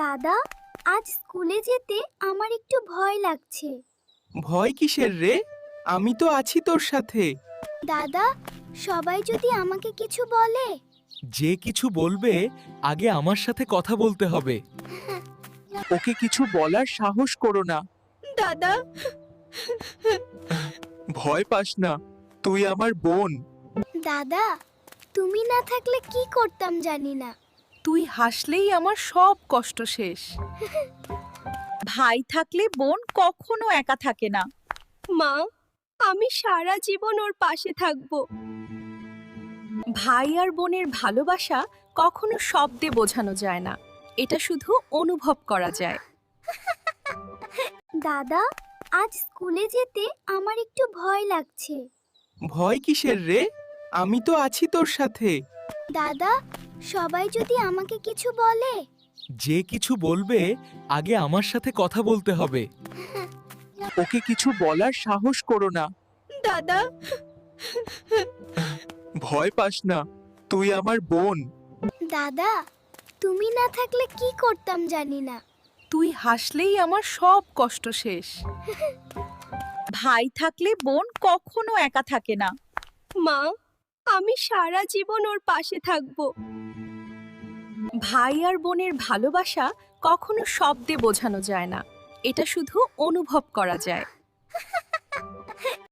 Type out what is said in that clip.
দাদা, আজ স্কুলে যেতে আমার একটু ভয় লাগছে। ভয় কিসের রে? আমি তো আছি তোর সাথে। দাদা, সবাই যদি আমাকে কিছু বলে? যে কিছু বলবে আগে আমার সাথে কথা বলতে হবে। ওকে কিছু বলার সাহস করো না। দাদা, ভয় পাস না, তুই আমার বোন। দাদা, তুমি না থাকলে কি করতাম জানি না। তুই হাসলেই আমার সব কষ্ট শেষ। ভাই থাকলে বোন কখনো একা থাকে না। মা, আমি সারা জীবন ওর পাশে থাকব। ভাই আর বোনের ভালোবাসা কখনো শব্দে বোঝানো যায় না, এটা শুধু অনুভব করা যায়। দাদা, আজ স্কুলে যেতে আমার একটু ভয় লাগছে। ভয় কিসের রে? আমি তো আছি তোর সাথে। দাদা, সবাই যদি আমাকে কিছু বলে? যে কিছু বলবে আগে আমার সাথে কথা বলতে হবে। ওকে কিছু বলার সাহস করো না। দাদা, ভয় পাস না, তুই আমার বোন। দাদা, তুমি না থাকলে কি করতাম জানি না। তুই হাসলেই আমার সব কষ্ট শেষ। ভাই থাকলে বোন কখনো একা থাকে না। মা, আমি সারা জীবন ওর পাশে থাকব। ভাই আর বোনের ভালোবাসা কখনো শব্দে বোঝানো যায় না, এটা শুধু অনুভব করা যায়।